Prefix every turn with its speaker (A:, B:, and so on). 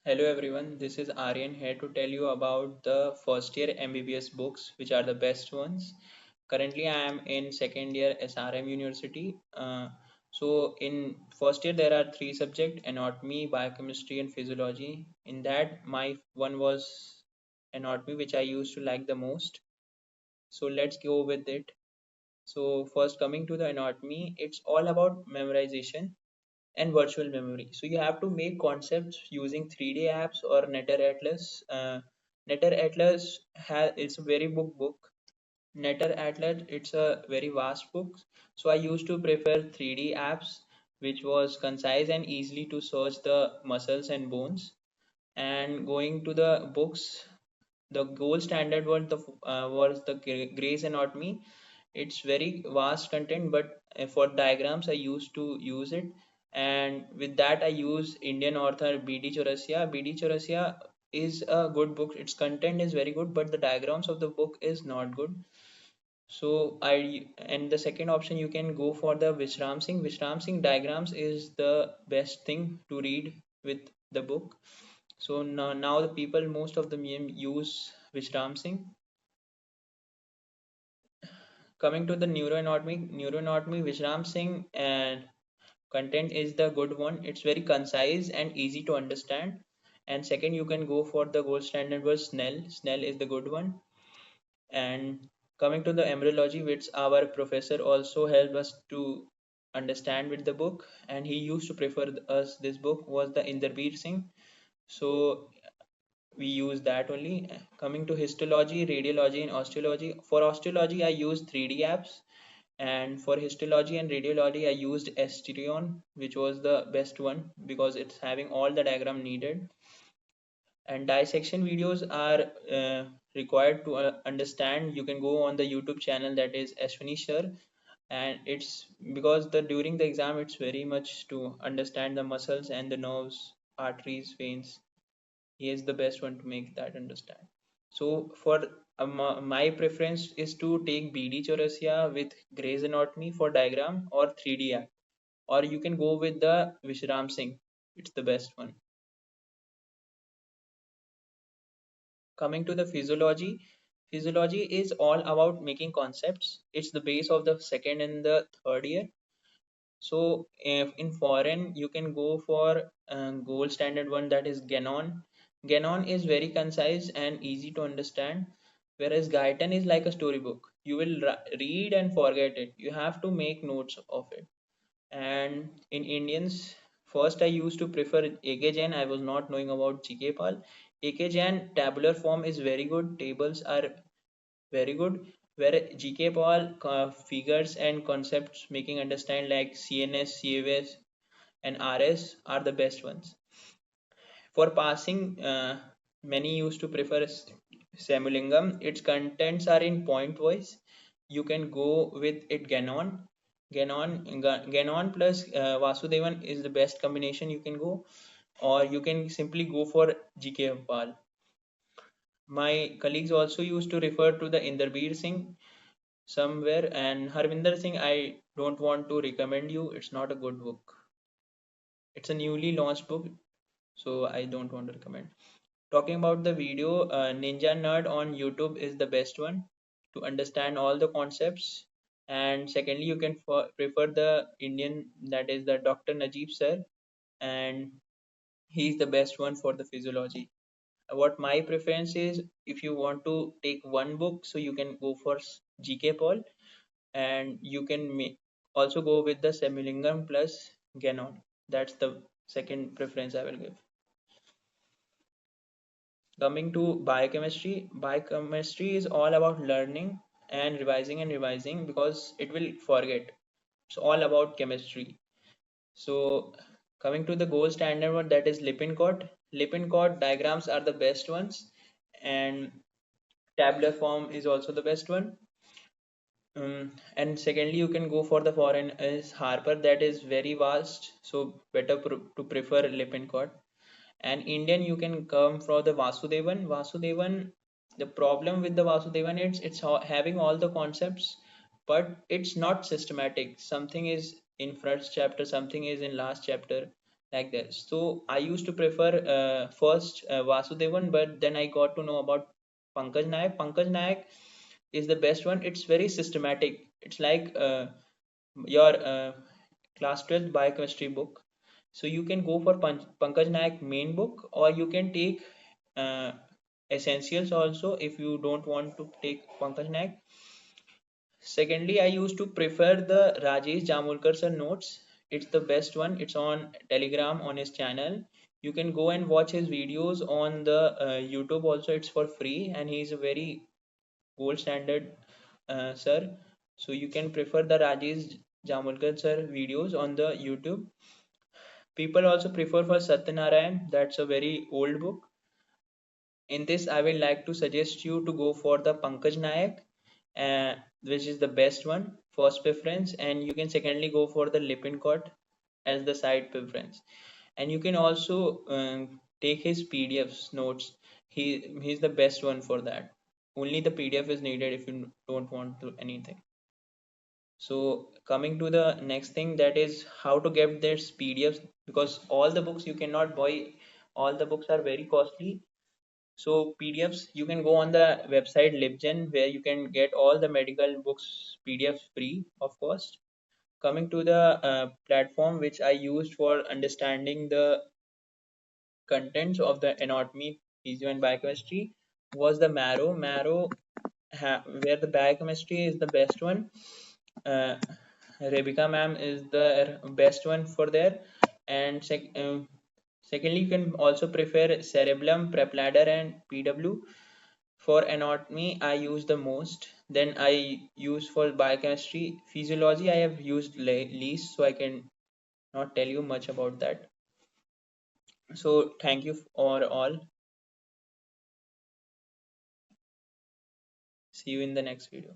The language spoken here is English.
A: Hello everyone, this is Aryan here to tell you about the first year MBBS books, which are the best ones. Currently, I am in second year SRM University. In first year, there are three subjects: anatomy, biochemistry, and physiology. In that, my one was anatomy, which I used to like the most. So let's go with it. So first, coming to the anatomy, it's all about memorization and virtual memory. So you have to make concepts using 3D apps or Netter Atlas. Netter Atlas has it's a very book. Netter Atlas it's a very vast book. So I used to prefer 3D apps, which was concise and easily to search the muscles and bones. And going to the books, the gold standard was the Gray's Anatomy. It's very vast content, but for diagrams I used to use it, and with that I use Indian author BD Chaurasia. BD Chaurasia is a good book. Its content is very good, but the diagrams of the book is not good. So I and the second option you can go for the Vishram Singh. Vishram Singh diagrams is the best thing to read with the book. So now the people, most of them use Vishram Singh. Coming to the neuroanatomy, Vishram Singh and content is the good one. It's very concise and easy to understand. And second, you can go for the gold standard was Snell. Snell is the good one. And coming to the embryology, which our professor also helped us to understand with the book, and he used to prefer us this book was the Inderbir Singh. So we use that only. Coming to histology, radiology, and osteology. For osteology, I use 3D apps, and for histology and radiology, I used Esterion, which was the best one because it's having all the diagram needed. And dissection videos are required to understand. You can go on the YouTube channel that is Ashwini Shar, and it's because the during the exam it's very much to understand the muscles and the nerves, arteries, veins. He is the best one to make that understand. So for my preference is to take BD Chaurasia with Gray's Anatomy for diagram or 3D app, or you can go with the Vishram Singh. It's the best one. Coming to the physiology, physiology is all about making concepts. It's the base of the second and the third year. So if in foreign you can go for gold standard one, that is Ganon. Ganon is very concise and easy to understand, whereas Guyton is like a storybook. You will read and forget it. You have to make notes of it. And in Indians, first I used to prefer AK Jain. I was not knowing about GK Pal. AK Jain tabular form is very good. Tables are very good. Where GK Paul figures and concepts making understand like CNS, CAS, and RS are the best ones. For passing, many used to prefer Samulingam. Its contents are in point wise. You can go with it Ganon. Ganon plus Vasudevan is the best combination you can go, or you can simply go for GK Pal. My colleagues also used to refer to the Inderbir Singh somewhere, and Harvinder Singh I don't want to recommend you. It's not a good book. It's a newly launched book, so I don't want to recommend. Talking about the video, Ninja Nerd on YouTube is the best one to understand all the concepts. And secondly, you can prefer the Indian, that is the Dr. Najib sir, and he's the best one for the physiology. What my preference is, if you want to take one book, so you can go for GK Paul, and you can also go with the Semilingam plus Ganon. That's the second preference I will give. Coming to biochemistry, biochemistry is all about learning and revising because it will forget. It's all about chemistry. So coming to the gold standard one, that is Lippincott. Lippincott diagrams are the best ones, and tabular form is also the best one. And secondly, you can go for the foreign is Harper, that is very vast, so better to prefer Lippincott. And Indian, you can come for the Vasudevan. Vasudevan, the problem with the Vasudevan, it's having all the concepts, but it's not systematic. Something is in first chapter, something is in last chapter. like this. So I used to prefer first Vasudevan, but then I got to know about Pankaj Nayak. Pankaj Nayak is the best one. It's very systematic. It's like your class 12th biochemistry book. So you can go for Pankaj Nayak main book, or you can take uh, essentials also if you don't want to take Pankaj Nayak. Secondly, I used to prefer the Rajesh Jamulkar sir notes. It's the best one. It's on Telegram on his channel. You can go and watch his videos on the YouTube also. It's for free, and he's a very gold standard sir. So you can prefer the Rajesh Jamulkar sir videos on the YouTube. People also prefer for Satyanarayan. That's a very old book. In this, I will like to suggest you to go for the Pankaj Nayak, which is the best one, first preference, and you can secondly go for the Lippincott as the side preference. And you can also take his PDFs notes. He's the best one for that. Only the PDF is needed if you don't want to anything. So coming to the next thing, that is how to get this PDFs, because all the books you cannot buy. All the books are very costly. So PDFs, you can go on the website LibGen, where you can get all the medical books PDFs free of cost. Coming to the platform which I used for understanding the contents of the anatomy, physio and biochemistry was the Marrow. Where the biochemistry is the best one. Uh, Rebecca ma'am is the best one for there. And secondly, you can also prefer Cerebellum, Prepladder, and PW. For anatomy, I use the most. Then I use for biochemistry. Physiology, I have used least, so I can not tell you much about that. So thank you for all. See you in the next video.